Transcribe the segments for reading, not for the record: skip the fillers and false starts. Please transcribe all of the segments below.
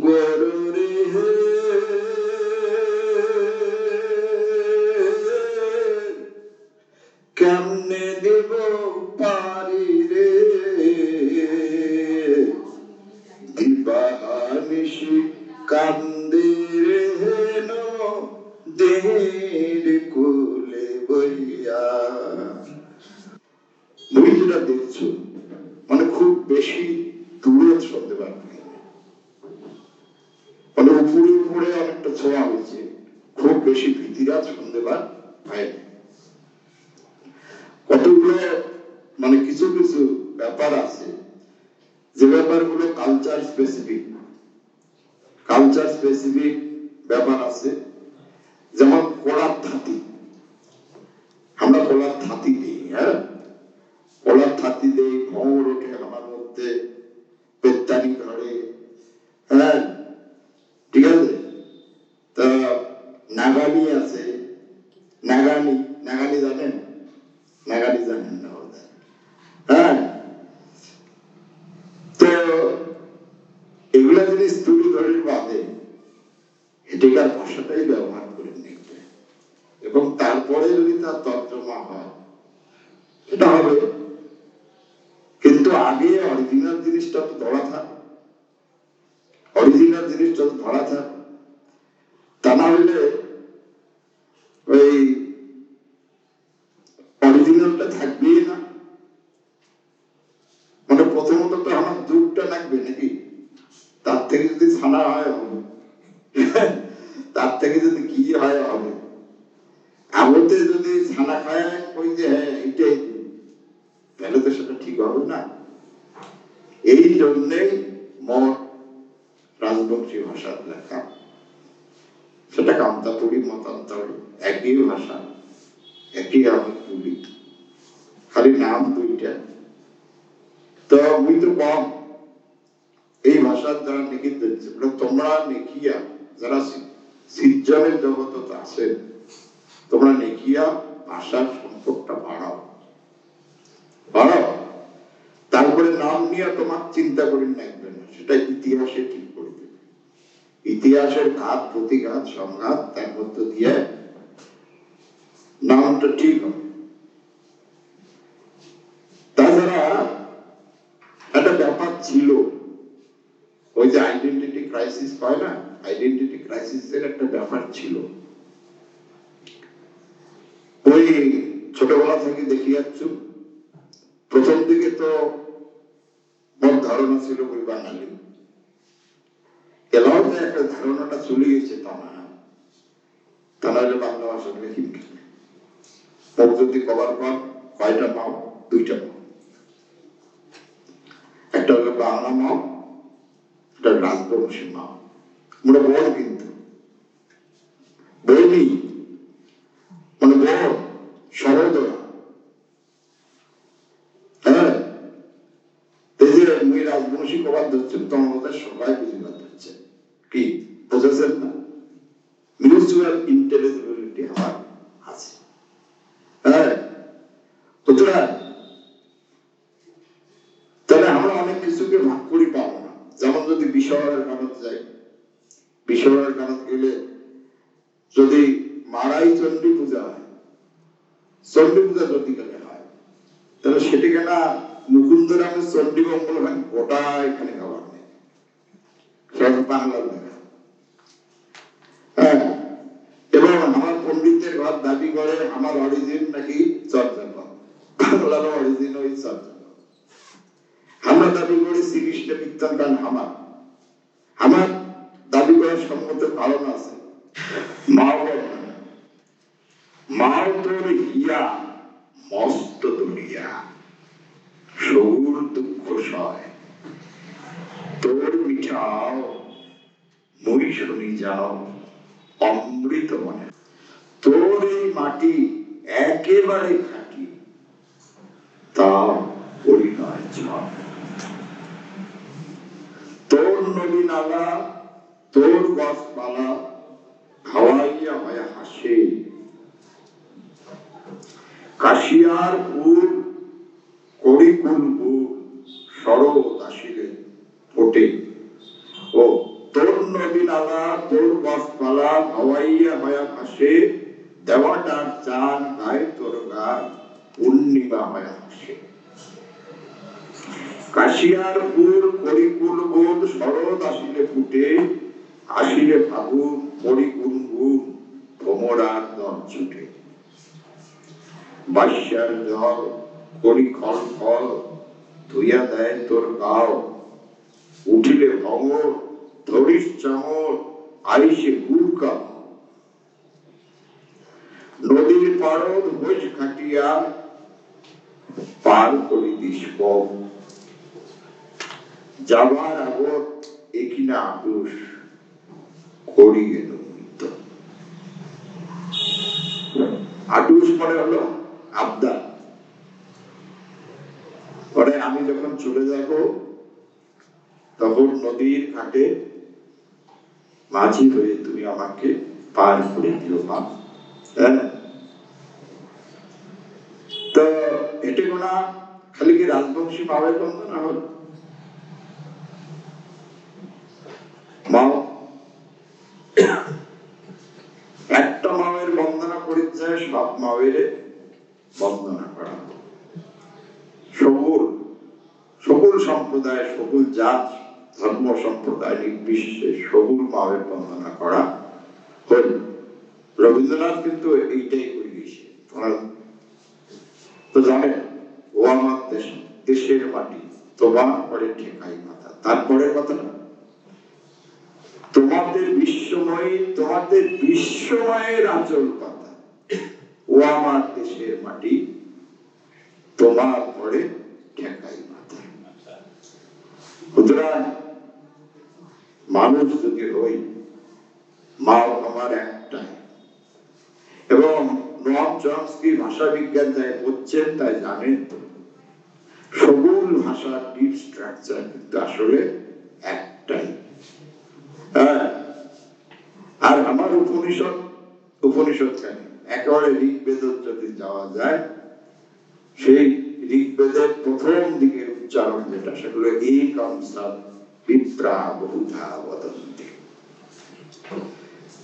গরুরে কেমনে দেব পারি রে দিবানিশি কান্দে হেন দেহের কোলে বইয়া। তুমি যেটা দেখছো মানে খুব বেশি দূরে শুনতে পারবে, মানে উপরে উপরে অনেকটা ছোঁয়া হয়েছে, খুব বেশি ভীতিরা শুনতে পায়। কতগুলো মানে কিছু কিছু ব্যাপার আছে যে ব্যাপারগুলো কালচার স্পেসিফিক ব্যাপার আছে। যেমন কলার থাতি, আমরা কলার থাতি দিই, হ্যাঁ কলার থাতি দেই, ভোর ওঠে আমার মধ্যে, পেত্তানি ঘরে, হ্যাঁ ঠিক আছে। তা নাগানি আছে, নাগানি জানেন? নাগানি জানেন না? হ্যাঁ, তো এগুলা জিনিস তুলি ধরে বাদে এটিকার ভাষাটাই ব্যবহার করে নিতে, এবং তারপরে যদি তার তর্জমা হয় এটা হবে। কিন্তু আগে অরিজিনাল জিনিসটা তো ধরা থাক, তা না হলে ওই অরিজিনালটা থাকবেই না। মানে প্রথমত তো আমার দুধটা লাগবে নাকি, তার থেকে যদি ছানা হয় হবে, তার থেকে যদি কি হয় হবে। আগতে যদি ছানা খায় ওই যে হ্যাঁ এটাই, তাহলে তো সেটা ঠিক হবে না। এই জন্যেই মোট রাজবংশী ভাষার লেখা, সেটা কামতাপুরী মতান্তরে একই ভাষা, একই আমি তুলি, খালি নাম দুইটা। তো মুই তো কম এই ভাষার যারা লিখিত দিচ্ছে, তোমরা লিখিয়া যারা সিজ্জনের জগৎ আছে, তোমরা লিখিয়া ভাষার সম্পর্কটা বাড়াও। তারপরে নাম নিয়ে তোমার চিন্তা করে রাখবে না, সেটা ইতিহাসে ঠিক করে দেবে। ইতিহাসের ঘাত প্রতিঘাত সংঘাত তার মধ্য দিয়ে নামটা ঠিক হবে। তাছাড়া একটা ব্যাপার ছিল, ওই যে আইডেন্টিটি ক্রাইসিস হয় না, আইডেন্টিটি ক্রাইসিসের একটা ব্যাপার ছিল। ওই ছোটবেলা থেকে দেখি যাচ্ছ, প্রথম দিকে তো মোট ধারণা ছিল ওই বাঙালি, এলাও যে একটা ধারণাটা চলে গেছে তা না, তাহলে বাংলা ভাষা লিখি যদি কভার পান কয়টা পাও, দুইটা পাও, একটা হলো বাংলা মাও, একটা রাজবংশী মাও। আমরা বল কিন্তু বইনি, মানে বল সহোদরা, হ্যাঁ এই যে মুই রাজবংশী কবার ধরছেন তোমার মধ্যে সবাই বুঝিবার ধরছে কি বুঝেছেন না, মিউচুয়াল ইন্টেলিজিবিলিটি আমার আছে। হ্যাঁ সুতরাং তাহলে আমরা অনেক কিছুকে ভাগ করি পাবো না। যেমন যদি বিষয়ের কানত যাই, বিষয়ের কানত গেলে যদি মারাই চণ্ডী পূজা হয়, চণ্ডী পূজা যদি গেলে হয়, তাহলে সেটিকে না মুকুন্দরামের চণ্ডী মঙ্গল হয় গোটা এখানে খাবার নেই, সেটা বাংলার লেখা। হ্যাঁ, এবং আমার পণ্ডিতের ঘর দাবি করে আমার অরিজিন নাকি চর্যাপদ, বাংলার অরিজিন ওই চর্যাপদ। আমরা দাবি করি শ্রীকৃষ্ণ বিজ্ঞান গান আমার দাবি করার সম্মত কারণ আছে। মাও তোর হিয়া মস্ত দুনিয়া, সৌর দুঃখ সয় তোর মিঠাও মই শুনি যাও অমৃত মনে। তোর এই মাটি একেবারে খাঁটি, তা পরিণয় ছয়। তোর নদী নালা তোর গাছপালা খাওয়াইয়া হয় হাসে, কাশিয়ার ফুল করি কুল ফুল হওয়াইয়া হয়া ভাসে, দেওয়াটার চান গায়ে তোর গান, পূর্ণিমা হয়া ভাসে। কাশিয়ারপুর করিকুল বোধ শরৎ আসিলে ফুটে, আসিলে ফাগুন পরিকুল গুণ, ভ্রমরার দল ছুটে। বাঁশিয়ার জল করি খল খল, ধুইয়া দেয় তোর গাও, উঠিলে ভঙর ধরিস চামর, আইসে গুরকা। নদীর পারদ হোস খাটিয়া, পার করি দিস পথ, যাবার আগত একিনা আতুষ, করিয়ে নমিত। আতুষ মানে হলো আবদার। পরে আমি যখন চলে যাব তখন নদীর ঘাটে মাঝি হয়ে তুমি আমাকে পার করে দিও মা। তো এটি গোনা খালি কি রাজবংশী মায়ের বন্দনা হল? মাও একটা মায়ের বন্দনা করিতে সব মায়ের বন্দনা করা। সকল সকল সম্প্রদায়, সকল জাত ধর্ম সম্প্রদায় নির্বিশেষে সকল মায়ের বন্দনা করা হল। রবীন্দ্রনাথ কিন্তু এইটাই করে গেছে। তো জানেন, ও আমার দেশ, দেশের মাটি, তোমার পরে ঠেকাই মাথা। তারপরের কথাটা, তোমাদের বিশ্বময়, তোমাদের বিশ্বময়ের আঁচল পাতা, ও আমার দেশের মাটি, তোমার পরে ঠেকাই মাথা। সুতরাং মানুষ যদি হই, মা আমার একটাই। এবং নোয়াম চমস্কি ভাষা বিজ্ঞান যাই বলছেন তাই জানেন, সকল ভাষার ডিপ স্ট্রাকচার কিন্তু আসলে একটাই। আর আমার উপনিষদ, উপনিষদ কেন একেবারে ঋগ্বেদ যদি যাওয়া যায়, সেই ঋগ্বেদের প্রথম দিকের উচ্চারণ যেটা, সেগুলো একম সৎ বিপ্রা বহুধা বদন্তি।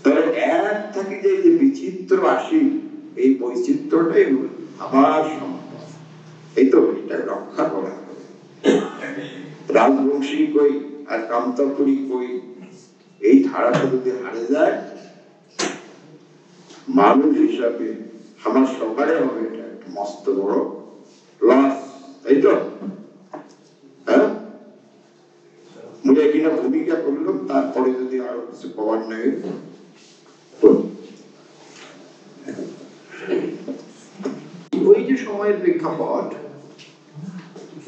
তাহলে এক থেকে যে বিচিত্র আসি, এই বৈচিত্র্যটাই আমার সম্পদ। এই তো এটা রক্ষা করা হবে। রাজবংশী কই আর কামতাপুরী কই, এই ধারাটা যদি হারে যায়, মানুষ হিসাবে আমার সকালে হবে এটা একটা মস্ত বড় লস। তাই তো? হ্যাঁ, মুই এখানে ভূমিকা করলাম, তারপরে যদি আরো কিছু পাওয়ার নাই। ওই যে সময়ের প্রেক্ষাপট,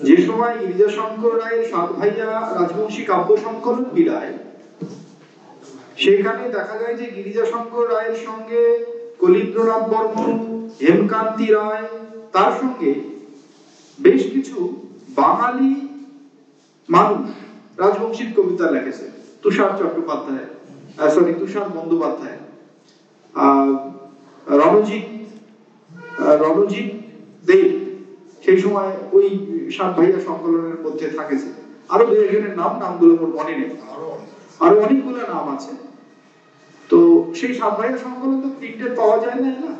যে সময় গিরিজাশঙ্কর রায়ের সাত ভাইয়া রাজবংশী কাব্য সংকলন বিরায়, সেখানে দেখা যায় যে গিরিজাশঙ্কর রায়ের সঙ্গে কলিন্দ্রনাথ বর্মন, হেমকান্তি রায়, তার সঙ্গে বেশ কিছু বাঙালি মানুষ রাজবংশীর কবিতা লিখেছে। তুষার চট্টোপাধ্যায়, তুষার বন্দ্যোপাধ্যায়, রণজিৎ দেব সেই সময় ওই সাত ভাইয়া সংকলনের মধ্যে থাকেছে। আরো দুই একজনের নামগুলো মোর মনে নেই, আরো অনেকগুলো নাম আছে। তো সেই সাত ভাইয়া সংকলন তো প্রিন্টেড পাওয়া যায় না।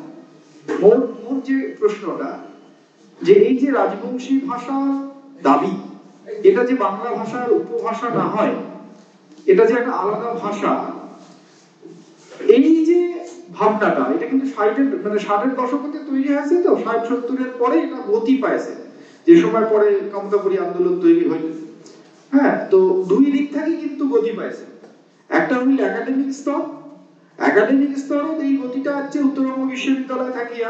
মোর যে প্রশ্নটা, যে এই যে রাজবংশী ভাষার দাবি, এটা যে বাংলা ভাষার উপভাষা না হয়, এটা যে একটা আলাদা ভাষা, এই যে ভাবনাটা, এটা কিন্তু 60-এর দশকে তৈরি হয়েছে। তো 60-70-এর পরে এটা গতি পাইছে, যে সময় পরে কামতাপুরী আন্দোলন তৈরি হইল। হ্যাঁ, তো দুই দিক থেকে কিন্তু গতি পাইছে। একটা হইল একাডেমিক স্তর, একাডেমিক স্তরও এই গতিটা হচ্ছে উত্তরবঙ্গ বিশ্ববিদ্যালয় থাকিয়া,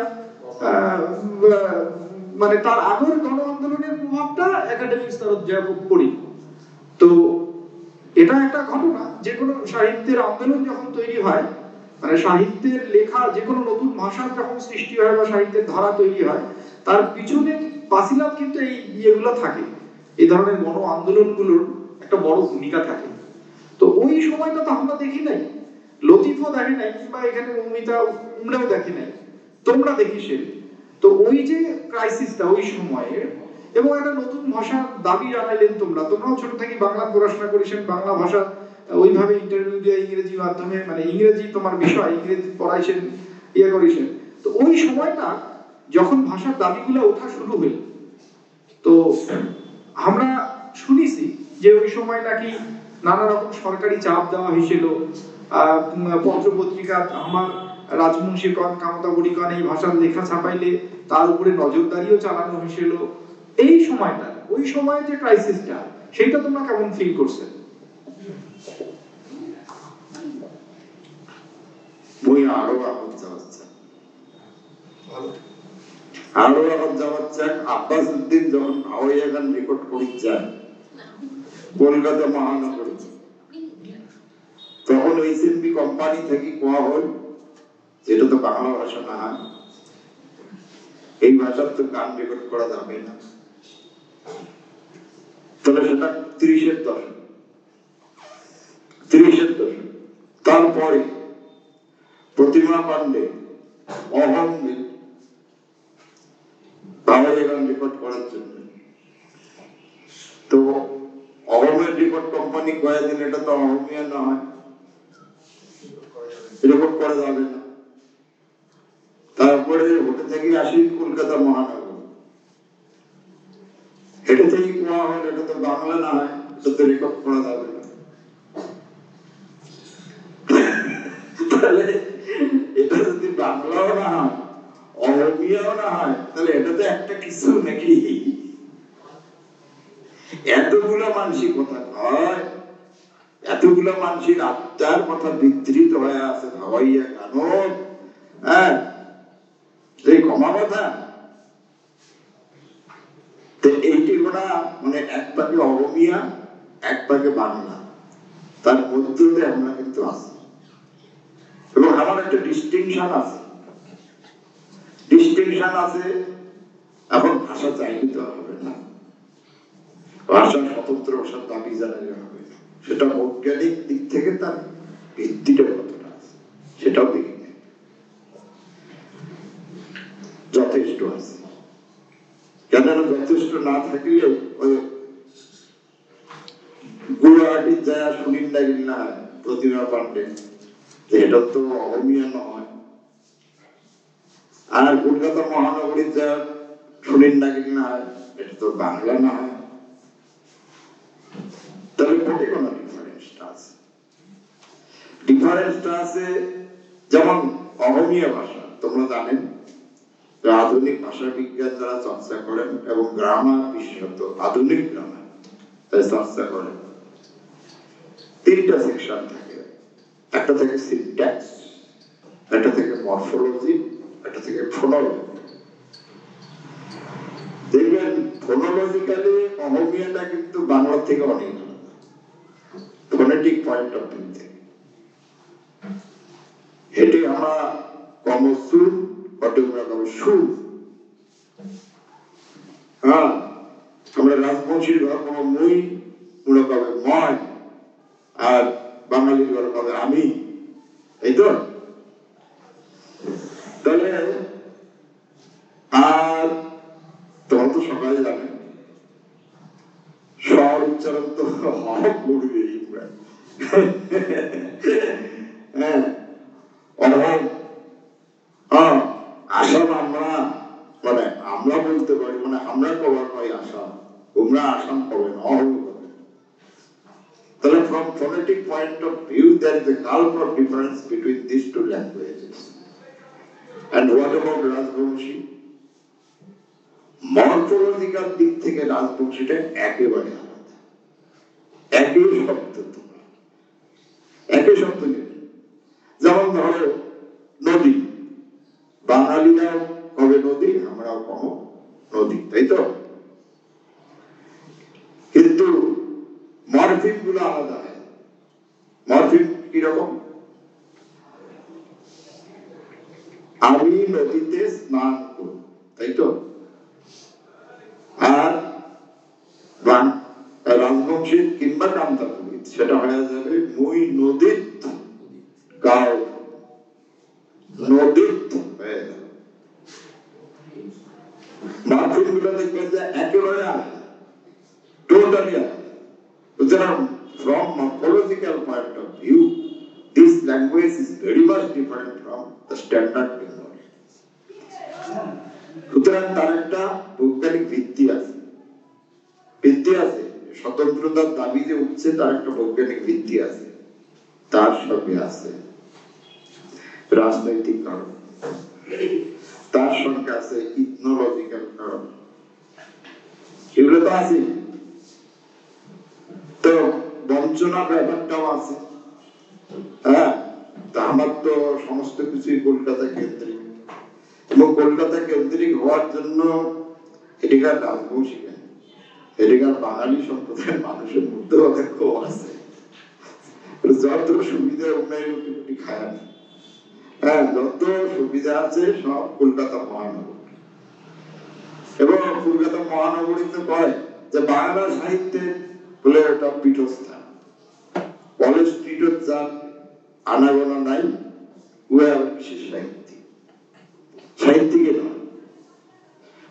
মানে তার আগের গণ আন্দোলনের প্রভাবটা একাডেমিক স্তর পড়ি। তো এটা একটা ঘটনা, যে কোনো সাহিত্যের আন্দোলন যখন তৈরি হয়, মানে সাহিত্যের লেখা যে কোনো নতুন ভাষার যখন সৃষ্টি হয় বা সাহিত্যের ধারা তৈরি হয়, তার পিছনে পাসিলাত কিন্তু এই ইয়েগুলো থাকে, এই ধরনের গণ আন্দোলনগুলোর একটা বড় ভূমিকা থাকে। তো ওই সময়টা তো আমরা দেখি নাই, লতিফও দেখে নাই, কিংবা এখানে মৌমিতা উমরাও দেখে নাই, তোমরা দেখিস। তো ওই যে ক্রাইসিসটা ওই সময়ে, এবং একটা নতুন ভাষার দাবি জানাইলেন। তোমরাও ছোট থেকে বাংলা পড়াশোনা করেছেন, বাংলা ভাষা ওইভাবে ইন্টারভিউ দিয়ে ইংরেজি মাধ্যমে, মানে ইংরেজি তোমার বিষয়, ইংরেজি পড়াইছেন, ইয়ে করেছেন। তো ওই সময়টা যখন ভাষার দাবিগুলো ওঠা শুরু হইল, তো আমরা শুনেছি যে ওই সময় নাকি নানা রকম সরকারি চাপ দেওয়া হয়েছিল, পত্র পত্রিকা আমার রাজবংশীগণ কামতাবলীগণ এই ভাষার লেখা ছাপাইলে তার উপরে নজরদারিও চালানো হয়েছিল। এই সময়টা, ওই সময় যে ক্রাইসিসটা, সেটা তোমরা কেমন ফিল করছে? বই আরো আহত যাচ্ছে, আরো আহত যাচ্ছে। আব্বাস উদ্দিন যখন ভাওয়াইয়া গান রেকর্ড করে যায় কলকাতা মহানগরে, তখন এইচএমবি কোম্পানি থেকে কোয়া হল এটা তো বাংলা ভাষা না, এই ভাষার তো গান রেকর্ড করা যাবে না। তাহলে সেটা 30-এর দশক, 30-এর দশক। তারপরে প্রতিমা পান্ডে অহঙ্গে বাংলা গান রেকর্ড করার জন্য, তো অহমের রেকর্ড কোম্পানি কয়ে দিন এটা তো অহমিয়া না হয়, রেকর্ড করা যাবে না। তারপরে ওটা থেকে আসি কলকাতা মহানগর, এটা থেকে কোয়া হয় এটা তো বাংলা না হয়, এটা তো রেকর্ড করা যাবে না। তাহলে এটা যদি বাংলাও না হয়, অহমিয়াও না হয়, তাহলে এটা তো একটা কিছু নাকি? এতগুলা মানসিক কথা হয়, এতগুলা মানসিক আত্মার কথা বিস্তৃত হয়ে আছে ভাবাইয়া গানো, হ্যাঁ, এই কমা কথা। এইটি ওরা মানে এক পাকে অহমিয়া, এক পাকে বাংলা, তার মধ্যে আমরা কিন্তু আছি। এবং আমার একটা ডিস্টিংশন আছে, ডিস্টিংশন আছে। এখন ভাষা চাইলে তো হবে না, ভাষা স্বতন্ত্র ভাষার দাবি জানালে হবে, সেটা বৈজ্ঞানিক দিক থেকে তার ভিত্তিটা কতটা আছে সেটাও দেখি, যথেষ্ট আছে। কেননা যথেষ্ট না থাকলে ওই গুয়াহাটির যায় শুনিন লাগিল না প্রতিমা পান্ডে যে এটা তো অহমিয়া নয়, আর কলকাতা মহানগরীর যা শুনিন লাগিল না এটা তো বাংলা না হয়। তাহলে কোটে কোনো ডিফারেন্সটা আছে, ডিফারেন্সটা আছে। যেমন অহমিয়া ভাষা তোমরা জানেন, আধুনিক ভাষা বিজ্ঞান যারা চর্চা করেন এবং গ্রামার বিশেষত আধুনিক গ্রামার চর্চা করেন, 3টা সেকশন থাকে। একটা থেকে সিনট্যাক্স, একটা থেকে মরফোলজি, একটা থেকে ফোনোলজি। দেখবেন ফোনোলজিক্যালি অহমিয়াটা কিন্তু বাংলা থেকে অনেক আলাদা, ফোনেটিক পয়েন্ট অফ ভিউ থেকে। হেঁটে আমরা কমসুর কটকরা কম সুর, হ্যাঁ, আমরা রাজবংশীর ঘর কোনো মই, মনে কবে ময়, আর বাঙালির ঘর কবে আমি, এই তো। তাহলে আর তোমার তো সকালে জানেন স্বর উচ্চারণ তো করবে, হ্যাঁ, অভাব, হ্যাঁ, আসাম আমরা মানে আমরা বলতে পারি, মানে আমরা কভার নয় আসাম, তোমরা আসাম পাবে না, অহম পাবে। তাহলে from phonetic point of view there is a gulf of difference between these two languages. And what about Rajbanshi? Morphological দিক থেকে রাজবংশীটা একেবারে আলাদা, একই শব্দ, তোমরা একই শব্দ নেই। যেমন ধরো নদী, বাঙালিরাও কবে নদী, আমরাও কম নদী, তাই তো, কিন্তু মরফিম গুলো আলাদা হয়। মরফিম কিরকম? আমি নদীতে স্নান করব, তাই তো, আর রাজবংশী কিংবা কান্তাপুরী সেটা হয়ে যাবে মুই নদীত গাও, নদীত হয়ে যাবে। মরফিম গুলো দেখবেন যে একেবারে টোটালি সুতরাং from morphological point of view this language is very much different from the standard Bengali. সুতরাং তার একটা বৈজ্ঞানিক ভিত্তি আছে, স্বতন্ত্রতার দাবি যে উঠছে তার একটা বৈজ্ঞানিক ভিত্তি আছে, তার সঙ্গে আছে রাজনৈতিক কারণ, তার সঙ্গে আছে ইথনোলজিক্যাল কারণ, এগুলো তো আছে। তো বঞ্চনা ব্যাপারটাও আছে। হ্যাঁ, তা আমার তো সমস্ত কিছুই কলকাতা কেন্দ্রিক, এবং কলকাতা কেন্দ্রিক হওয়ার জন্য এদিকার রাজবংশী কেন, এদিকার বাঙালি সম্প্রদায়ের মানুষের মধ্যেও অনেক ক্ষোভ আছে। যত সুবিধা উন্নয়ন খায় না, হ্যাঁ, যত সুবিধা আছে সব কলকাতা মহানগর। এবং কলকাতা মহানগরীতে কয় যে বাংলা সাহিত্যের বলে একটা পীঠস্থান, কলেজ স্ট্রিটের যার আনাগোনা নাই, ও আবার বিশেষ সাহিত্যিকে নয়।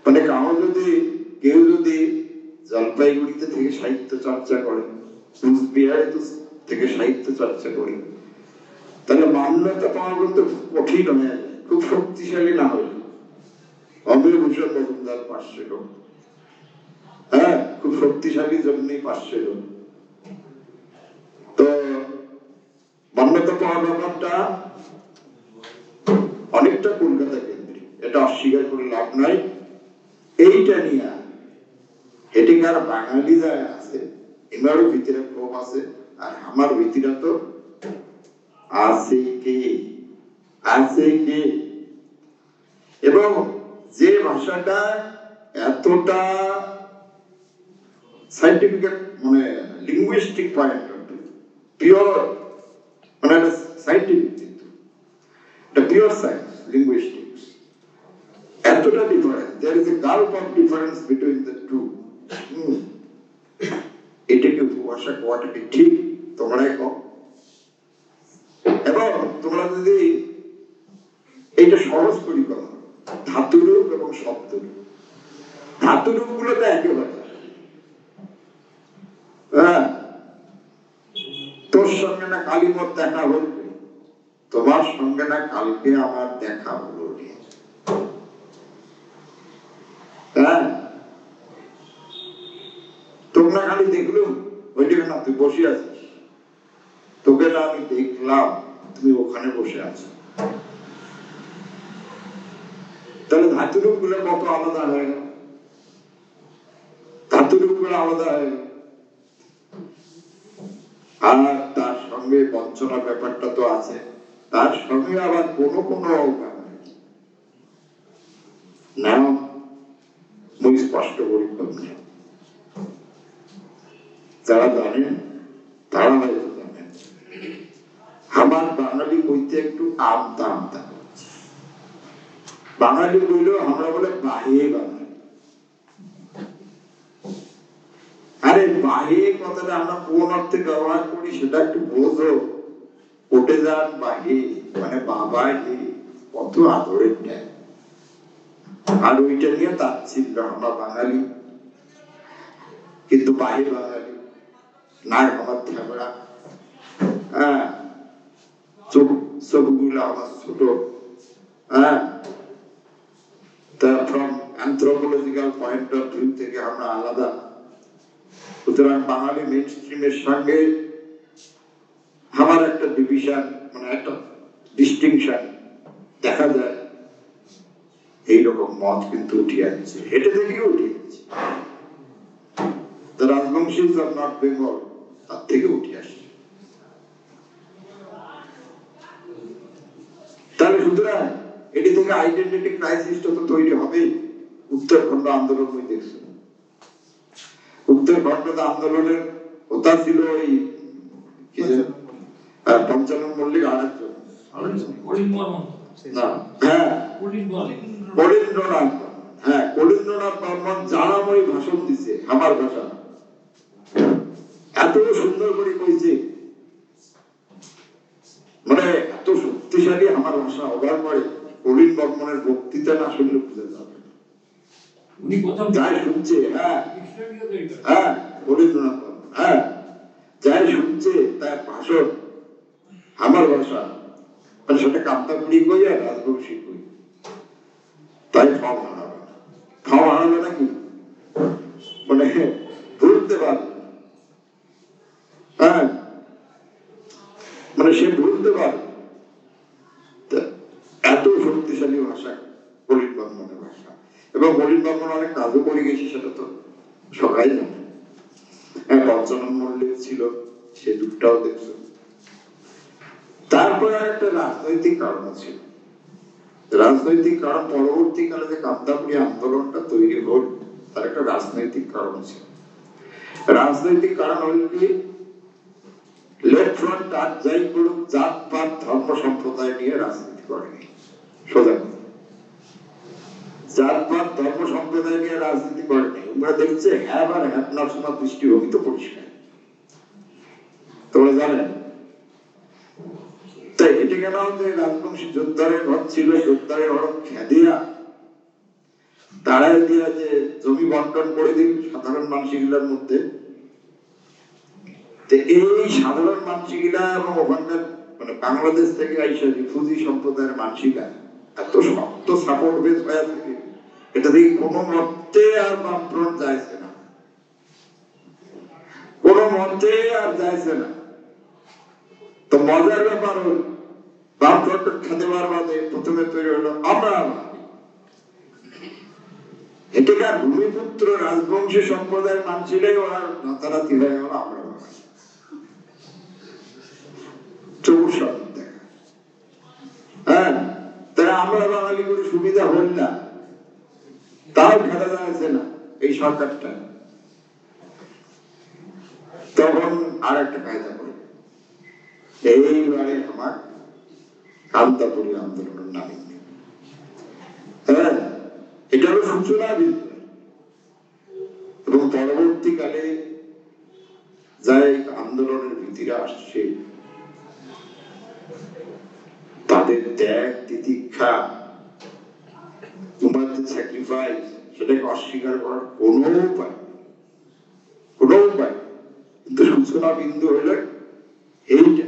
মানে কেউ যদি জলপাইগুড়িতে থেকে সাহিত্য চর্চা করে, কুচবিহার থেকে সাহিত্য চর্চা করে, তাহলে মান্যতা পাওয়া কিন্তু কঠিন হয়ে যায়, খুব শক্তিশালী না হলে। অমরভূষণ মজুমদার 500 লোক, হ্যাঁ, খুব শক্তিশালী জন্যই 500 লোক। তো মান্যতা পাওয়ার ব্যাপারটা অনেকটা কলকাতা কেন্দ্রিক, এটা অস্বীকার করে লাভ নাই। এইটা নিয়ে এটিকার বাঙালি যায় আছে, এবারও ভিতরে ক্ষোভ আছে, আর আমার ভিতরে তো আছে কে। এবং যে ভাষাটা এতটা সাইন্টিফিক, মানে linguistic point of view, pure, মানে এটা সাইন্টিফিক, কিন্তু এটা পিওর সায়েন্স, লিঙ্গুইস্টিক্স, এতটা difference, there is a gulf of difference between the two. এটাকে উপভাষা কোয়াটা কি ঠিক তোমরাই কও। এবং তোমরা যদি এইটা সহজ করি করো, ধাতুরূপ এবং শব্দরূপ, ধাতুরূপ গুলো তো একেবারে, হ্যাঁ, তোর সঙ্গে না কালিমত দেখা হল, তোমার সঙ্গে না কালকে আমার দেখা হলো, হ্যাঁ, তোমরা খালি দেখলো ওইটাকে না, তুই বসে আছিস, তোকে না আমি দেখলাম তুমি ওখানে বসে আছো, তাহলে ধাতুরূপ গুলো কত আলাদা হয়ে গেল, ধাতুরূপ গুলো আলাদা হয়ে গেল। আর তার সঙ্গে বঞ্চনা ব্যাপারটা তো আছে, তার সঙ্গে আবার কোনো নাম মুই স্পষ্ট করি, যারা জানেন তারা হয়তো জানেন, আমার বাঙালি কইতে একটু আমতা, বাঙালি বললেও আমরা বলে বাহে বাঙালি। আরে বাহে কথাটা আমরা কোন অর্থে ব্যবহার করি সেটা একটু বোঝো। কোটে যান বাহে মানে বাবা, কত আদরের ট্যাগ, আর ওইটা নিয়ে তাচ্ছিল্য, আমরা বাঙালি কিন্তু বাহে বাঙালি, নাক আমার থ্যাবড়া, হ্যাঁ, চোখগুলো আমার ছোট, হ্যাঁ, from anthropological point of view থেকে আমরা আলাদা। সুতরাং বাঙালি মেইন স্ট্রিমের সঙ্গে আমার একটা ডিভিশন, মানে একটা ডিস্টিংশন দেখা যায়, এইরকম মত কিন্তু উঠে আসছে, এটা থেকেই উঠে আসছে, রাজবংশী অফ নর্থ বেঙ্গল তার থেকে উঠে আসছে। তাহলে সুতরাং এটি থেকে আইডেন্টিটি ক্রাইসিসটা তো তৈরি হবেই। উত্তরখণ্ড আন্দোলন বই দেখছো, উত্তরখণ্ড আন্দোলনের কথা ছিল ওই পঞ্চানন মল্লিক, আরেকজন কলীন্দ্রনাথ, হ্যাঁ, কলীন্দ্রনাথ বর্মন জানাময়ী ভাষণ দিছে, আমার ভাষা এত সুন্দর করে কইছে, মানে এত শক্তিশালী আমার ভাষা হবার পরে কলিন বর্মনের বক্তৃতা না শুনলে বুঝে যাবে। উনি প্রথম যাই শুনছে, হ্যাঁ কৃষ্ণবিরোধী এটা। হ্যাঁ রবীন্দ্রনাথ বর্মণ, হ্যাঁ যাই শুনছে তার ভাষণ আমার ভাষা, মানে সেটা কামতাপুরি কই আর রাজবংশী কই, তাই ফর্ম হারাবে না। ফর্ম হারাবে নাকি, মানে ভুলতে পারবে না। হ্যাঁ মানে সে ভুলতে পারবে। তা এত শক্তিশালী ভাষা মলিন বর্মনের ভাষা, এবং মলিন বর্মন অনেক কাজও করে গেছে, সেটা তো সবাই জানে। হ্যাঁ পঞ্চানন মল্লিক ছিল, সে যুগটাও দেখছো। তারপরে আর একটা রাজনৈতিক কারণ ছিল। রাজনৈতিক কারণ পরবর্তীকালে যে কামতাপুরী আন্দোলনটা তৈরি হল, তার একটা রাজনৈতিক কারণ ছিল। রাজনৈতিক কারণ হল কি, লেফট ফ্রন্ট আর যাই করুক জাতপাত ধর্ম সম্প্রদায় নিয়ে রাজনীতি করেনি, সোজা কথা। জাতপাত ধর্ম সম্প্রদায় নিয়ে রাজনীতি করেনি। তোমরা দেখছে হ্যাঁ আর হ্যাঁ না শোনা দৃষ্টিভঙ্গি তো পরিষ্কার, তোমরা জানেন। তাই এটি কেন যে রাজবংশী যোদ্ধারের ঘর ছিল, যোদ্ধারের ঘর খেদিয়া তারাই দিয়া যে জমি বন্টন করে দিন সাধারণ মানুষগুলোর মধ্যে। এই সাধারণ মানুষগুলা এবং ওখানকার মানে বাংলাদেশ থেকে আইসা রিফিউজি সম্প্রদায়ের মানুষরা এত শক্ত সাপোর্ট বেস হয়ে থাকে, এটা থেকে কোনো মতে আর বামফ্রন্ট যাইছে না, কোনো মতে আর যাইছে না। তো মজার ব্যাপার হল বামফ্রন্ট খেতে বাদে প্রথমে তৈরি হলো আমরা, এটাকার ভূমিপুত্র রাজবংশী সম্প্রদায়ের মানুষরাই ওরা রাতারাতি হয়ে গেল আমরা। হ্যাঁ তারা আমরা বাঙালি করে সুবিধা হল না, তাও খেলা যাচ্ছে না এই সরকারটা। তখন আর একটা কায়দা করে, এইবারে আমার কামতাপুরী আন্দোলনের নামে, হ্যাঁ এটা হলো সূচনা বিদ্যা। এবং পরবর্তীকালে যাই আন্দোলনের ভীতিরা আসছে, তাদের ত্যাগ তিতিক্ষা স্যাক্রিফাইস, সেটাকে অস্বীকার করার কোনো উপায় কিন্তু সূচনা বিন্দু হলে এইটা।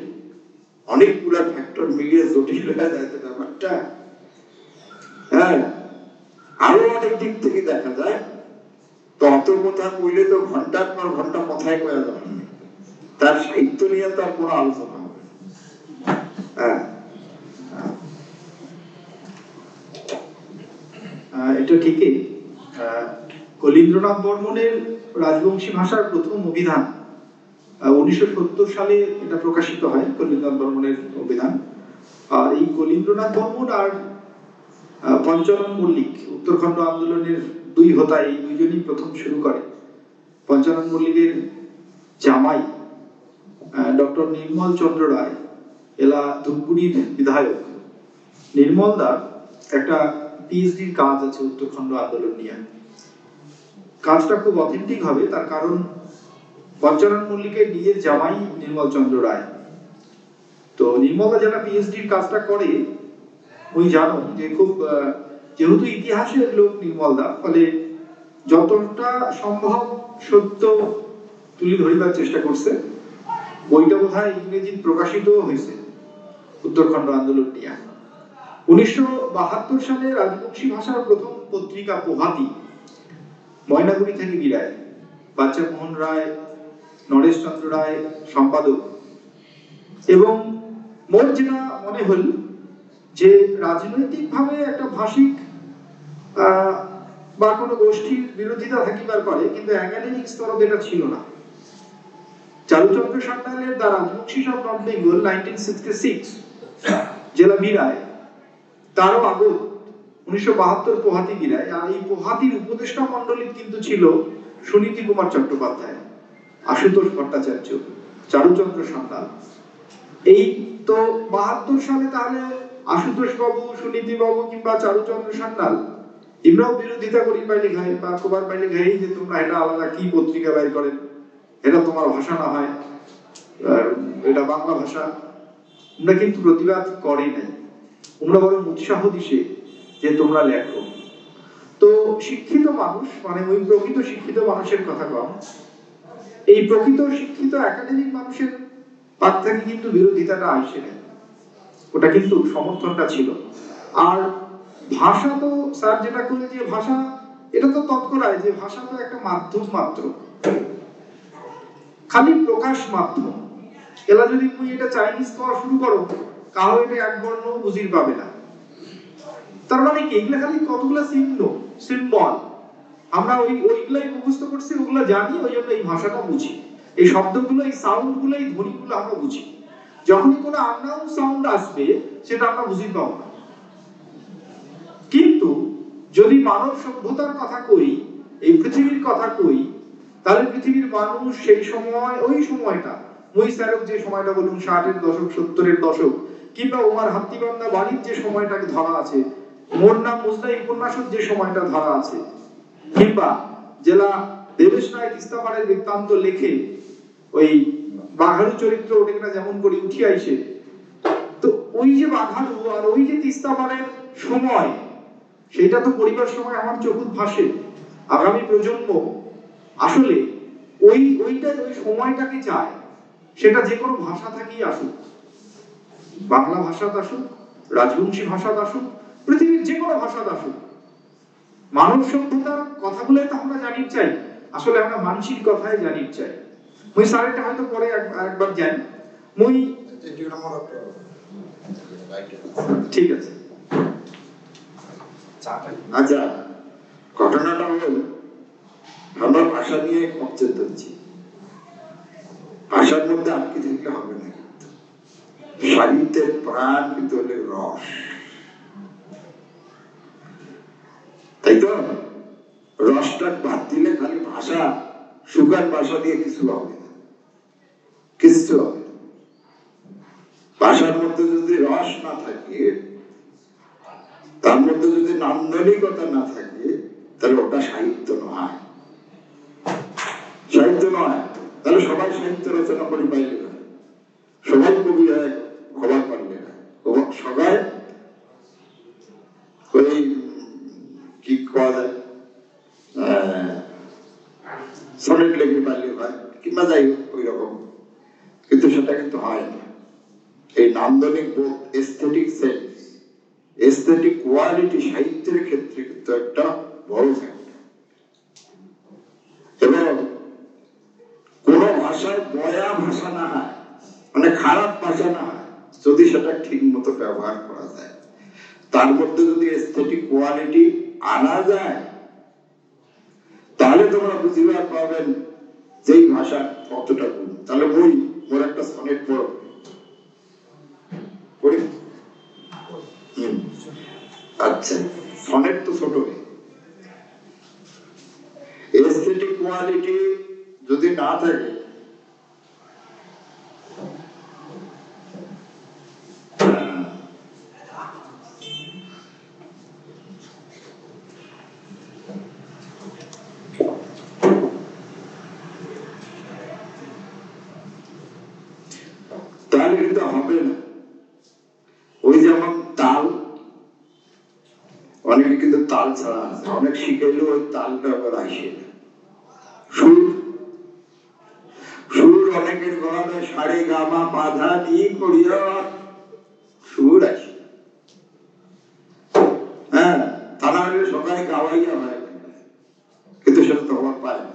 অনেকগুলা ফ্যাক্টর মিলিয়ে জটিল হয়ে যায় ব্যাপারটা। হ্যাঁ আরো অনেক দিক থেকে দেখা যায়, তো অত কথা কইলে তো ঘন্টার পর ঘন্টা কথায় কয়া যাবে, তার সাহিত্য নিয়ে তার কোনো আলোচনা হবে। হ্যাঁ এটা ঠিকই। কলীন্দ্রনাথ বর্মনের রাজবংশী ভাষার প্রথম অভিধান 1970 সালে এটা প্রকাশিত হয়, কলীন্দ্রনাথ বর্মনের অভিধান। আর এই কলীন্দ্রনাথ বর্মন আর পঞ্চানন মল্লিক উত্তরখণ্ড আন্দোলনের দুই হোতা, এই দুইজনই প্রথম শুরু করে। পঞ্চানন মল্লিকের জামাই ডক্টর নির্মল চন্দ্র রায়, এলা ধূপগুড়ির বিধায়ক। নির্মল দার একটা পিএইচডির কাজ আছে উত্তরখণ্ড আন্দোলন নিয়ে। কাজটা খুব অথেন্টিক হবে, তার কারণ পঞ্চানন মল্লিকের বিয়ের জামাই নির্মল চন্দ্র রায়। তো নির্মলদা যারা পিএইচডির কাজটা করে, ওই জানো যে খুব যেহেতু ইতিহাসের লোক নির্মলদা, ফলে যতটা সম্ভব সত্য তুলে ধরিবার চেষ্টা করছে। বইটা বোধহয় ইংরেজি প্রকাশিত হয়েছে উত্তরখণ্ড আন্দোলন নিয়ে। 1972 সালে রাজবংশী ভাষার প্রথম পত্রিকা পোহাতি ময়নাগুড়ি থেকে বিরায়, বাচ্চা মোহন রায়, নরেশ চন্দ্র রায় সম্পাদক। এবং মোর যেটা মনে হল যে রাজনৈতিকভাবে একটা ভাষিক বা কোনো গোষ্ঠীর বিরোধিতা থাকিবার পারে, কিন্তু একাডেমিক স্তরে এটা ছিল না। চারুচন্দ্র সান্যালের the Rajbanshi of north Bengal 1966 জেলা বিরায়, তারও আগত 1972 পোহাতি বিরায়। আর এই পোহাতির উপদেষ্টা মন্ডলী কিন্তু ছিল সুনীতি কুমার চট্টোপাধ্যায়, আশুতোষ ভট্টাচার্য, চারুচন্দ্র সান্যাল। এই তো 72 সালে তাহলে আশুতোষ বাবু, সুনীতি বাবু কিংবা চারুচন্দ্র সান্যাল এমরাও বিরোধিতা করি পাইলে গায়ে বা খবর পাইলে গায়ে যে তোমরা এটা আলাদা কি পত্রিকা বের করেন, এটা তোমার ভাষা না হয়, এটা বাংলা ভাষা। তোমরা কিন্তু প্রতিবাদ করে নাই, তোমরা বরং উৎসাহ দিছে যে তোমরা লেখো। তো শিক্ষিত মানুষ মানে ওই প্রকৃত শিক্ষিত মানুষের কথা কম, এই প্রকৃত শিক্ষিত একাডেমিক মানুষের পাক থেকে কিন্তু বিরোধিতাটা আসে না, ওটা কিন্তু সমর্থনটা ছিল। আর ভাষা তো স্যার যেটা করে যে ভাষা, এটা তো তৎকরায় যে ভাষা তো একটা মাধ্যম মাত্র, খালি প্রকাশ মাধ্যম। এলা যদি তুমি এটা চাইনিজ খাওয়া শুরু করো, কারো এটা এক বর্ণ বুঝির পাবে না। তার মানে কি এগুলা খালি কতগুলা চিহ্ন, সিম্বল, আমরা ওইগুলাই মুখস্থ করছি, ওগুলা জানি, ওই জন্য এই ভাষাটা বুঝি, এই শব্দগুলো, এই সাউন্ড গুলো, এই ধ্বনিগুলো আমরা বুঝি। যখনই কোনো আননোন সাউন্ড আসবে সেটা আমরা বুঝি পাবো না। কিন্তু যদি মানব সভ্যতার কথা কই, এই পৃথিবীর কথা কই, তাহলে পৃথিবীর মানুষ সেই সময়, ওই সময়টা মই স্যারক যে সময়টা বলুন 60-এর দশক 70-এর দশক, কিংবা ওমার হাত্তিবান্ধা বাড়ির যে সময়টাকে ধরা আছে, মোর নাম মুজদাই উপন্যাসের যে সময়টা ধরা আছে, কিংবা জেলা দেবেশ রায় তিস্তাপাড়ের বৃত্তান্ত লেখে ওই বাঘারু চরিত্র ওটা যেমন করে উঠি আইসে, তো ওই যে বাঘারু আর ওই যে তিস্তাপাড়ের সময়, সেটা তো পরিবার সময় আমার চোখুত ভাসে। আগামী প্রজন্ম আসলে ওই সময়টাকে চায়, সেটা যে কোনো ভাষা থেকেই আসুক, বাংলা ভাষাতে আসুক, রাজবংশী ভাষাতে আসুক, পৃথিবীর যে কোনো ভাষাতে আসুক, মানব সভ্যতার কথাগুলো তো আমরা জানির চাই, আসলে আমরা মানসিক কথাই জানির চাই। মই স্যারটা হয়তো পরে একবার জান, মই ঠিক আছে। আচ্ছা, ঘটনাটা হলো আমরা ভাষা নিয়ে কনসেপ্ট হচ্ছি, ভাষার মধ্যে আটকে থাকলে হবে না। সাহিত্যের প্রাণ কিন্তু হলে রস, তাই তো? রসটা বাদ দিলে খালি ভাষা, সুগার ভাষা দিয়ে কিছু হবে না, কিছু হবে না। ভাষার মধ্যে যদি রস না থাকে, তার মধ্যে যদি নান্দনিকতা না থাকে, তাহলে ওটা সাহিত্য নয়, সাহিত্য নয়। তাহলে সবাই সাহিত্য রচনা করে পাইলে না, সবাই কবি হবার পারলে না, সবাই ওই কি করা যায় সনেট লেগে পারলে হয়, কিংবা যাই হোক ওই রকম, কিন্তু সেটা কিন্তু হয় না। এই নান্দনিক বোধ, এস্থেটিক সেন্স, এস্থেটিক কোয়ালিটি সাহিত্যের ক্ষেত্রে কিন্তু একটা বড় ফ্যাক্টর। এবং কোন ভাষায় বয়া ভাষা না হয়, মানে খারাপ ভাষা না হয়, যদি সেটা ঠিক মতো ব্যবহার করা যায়, তার মধ্যে যদি এস্থেটিক কোয়ালিটি আনা যায়, তাহলে তোমরা বুঝিবার পাবেন যেই ভাষা কতটা গুণ। তাহলে বই মোর একটা সনেট পড়ি। আচ্ছা, সনেট তো ছোট, এস্থেটিক কোয়ালিটি যদি না থাকে, তাহলে কিন্তু হবে না। ওই যেমন তাল, অনেকে কিন্তু তাল ছাড়া আছে, অনেক শিখাইলেও ওই তালটা আবার আসে না। সুর, সুর অনেকের গলায় সারে গামা বাধা নিয়ে করিয়া সুর আসে, হ্যাঁ, তা না হলে সবাই গাওয়াইয়া হয়, কিন্তু সেটা তো হওয়ার পায় না।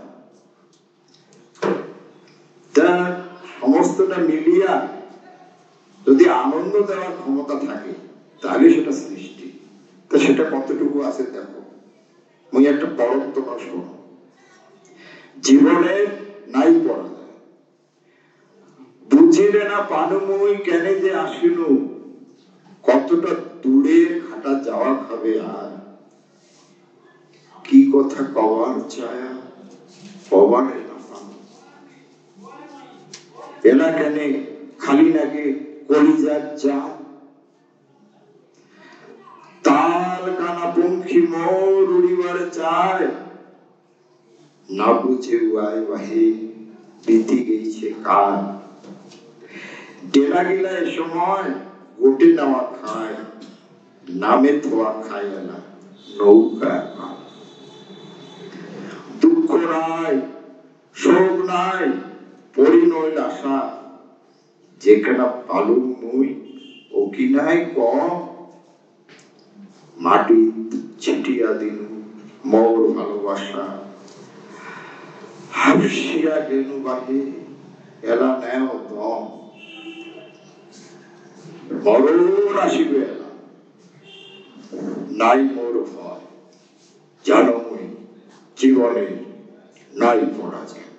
সমস্তটা মিলিয়া যদি আনন্দ দেওয়ার ক্ষমতা থাকে, তাহলে সেটা সৃষ্টি। তা সেটা কতটুকু আছে দেখো। মই একটা পরম তোমার শোনো, জীবনে নাই পড়া যায়, বুঝিলে না পানমই কেন যে আসিনু, কতটা দূরের ঘাটা যাওয়া খাবে, আর কি কথা কওয়ার ছায়া কবারে না পানো, এলা কেন খালি লাগে কলিজার চাপ, তাল কানা পঙ্খী মোর উড়িবার চায়, না বুঝে উয়াই বাহে বিতি গেছে কাল, ডেলা গিলা এ সময় গোটে নেওয়া খায়, নামে ধোয়া খায় না নৌকা। নাই শোক নাই পরিণয় আশা যেখানে পালু মুই ও কি নাই কম মাটি ছিটিয়া দিল মোর ভালোবাসা হাসিয়া গেলু বাহে এলা নেও দম মরণ আসিবে এলা নাই মোর ভয় জানো মুই জীবনে নাই পরাজয়